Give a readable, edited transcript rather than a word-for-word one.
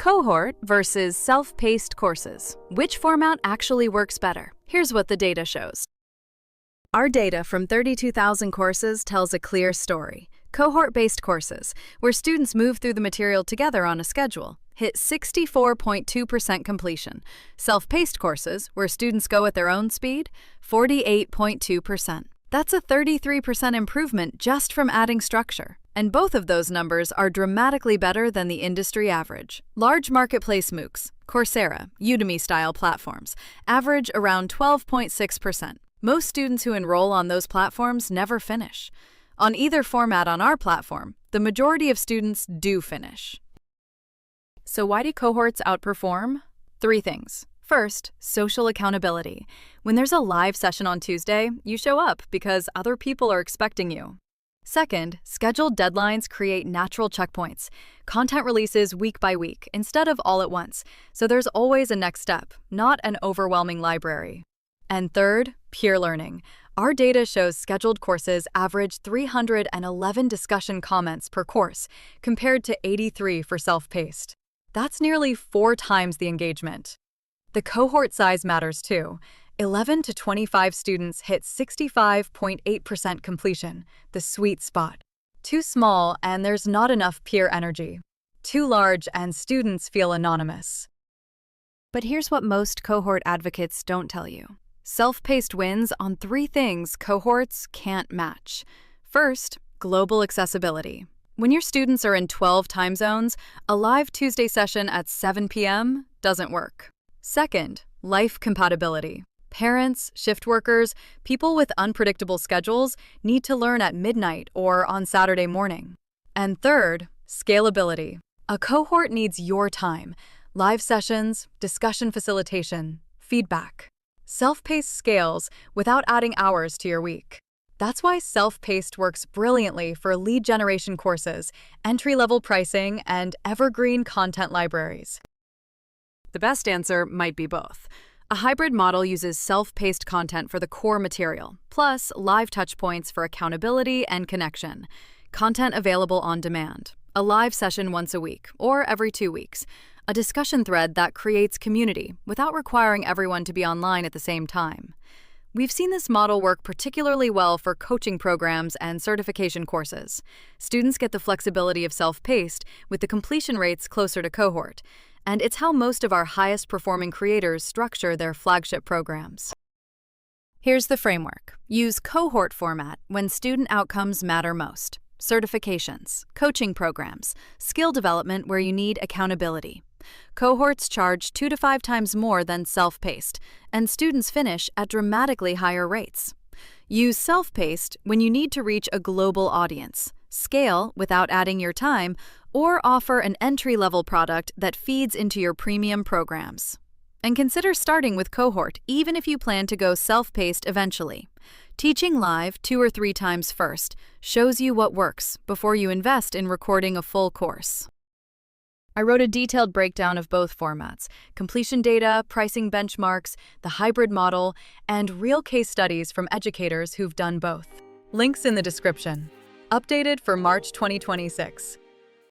Cohort versus self-paced courses. Which format actually works better? Here's what the data shows. Our data from 32,000 courses tells a clear story. Cohort-based courses, where students move through the material together on a schedule, hit 64.2% completion. Self-paced courses, where students go at their own speed, 48.2%. That's a 33% improvement just from adding structure. And both of those numbers are dramatically better than the industry average. Large marketplace MOOCs, Coursera, Udemy-style platforms, average around 12.6%. Most students who enroll on those platforms never finish. On either format on our platform, the majority of students do finish. So why do cohorts outperform? 3 things. First, social accountability. When there's a live session on Tuesday, you show up because other people are expecting you. Second, scheduled deadlines create natural checkpoints. Content releases week by week instead of all at once, so there's always a next step, not an overwhelming library. And third, peer learning. Our data shows scheduled courses average 311 discussion comments per course, compared to 83 for self-paced. That's nearly 4 times the engagement. The cohort size matters too. 11 to 25 students hit 65.8% completion, the sweet spot. Too small and there's not enough peer energy. Too large and students feel anonymous. But here's what most cohort advocates don't tell you. Self-paced wins on 3 things cohorts can't match. First, global accessibility. When your students are in 12 time zones, a live Tuesday session at 7 p.m. doesn't work. Second, life compatibility. Parents, shift workers, people with unpredictable schedules need to learn at midnight or on Saturday morning. And third, scalability. A cohort needs your time, live sessions, discussion facilitation, feedback. Self-paced scales without adding hours to your week. That's why self-paced works brilliantly for lead generation courses, entry-level pricing, and evergreen content libraries. The best answer might be both. A hybrid model uses self-paced content for the core material, plus live touchpoints for accountability and connection. Content available on demand, a live session once a week or every 2 weeks, a discussion thread that creates community without requiring everyone to be online at the same time. We've seen this model work particularly well for coaching programs and certification courses. Students get the flexibility of self-paced with the completion rates closer to cohort. And it's how most of our highest-performing creators structure their flagship programs. Here's the framework. Use cohort format when student outcomes matter most. Certifications, coaching programs, skill development where you need accountability. Cohorts charge 2 to 5 times more than self-paced, and students finish at dramatically higher rates. Use self-paced when you need to reach a global audience, scale without adding your time, or offer an entry-level product that feeds into your premium programs. And consider starting with Cohort even if you plan to go self-paced eventually. Teaching live 2 or 3 times first shows you what works before you invest in recording a full course. I wrote a detailed breakdown of both formats, completion data, pricing benchmarks, the hybrid model, and real case studies from educators who've done both. Links in the description. Updated for March 2026.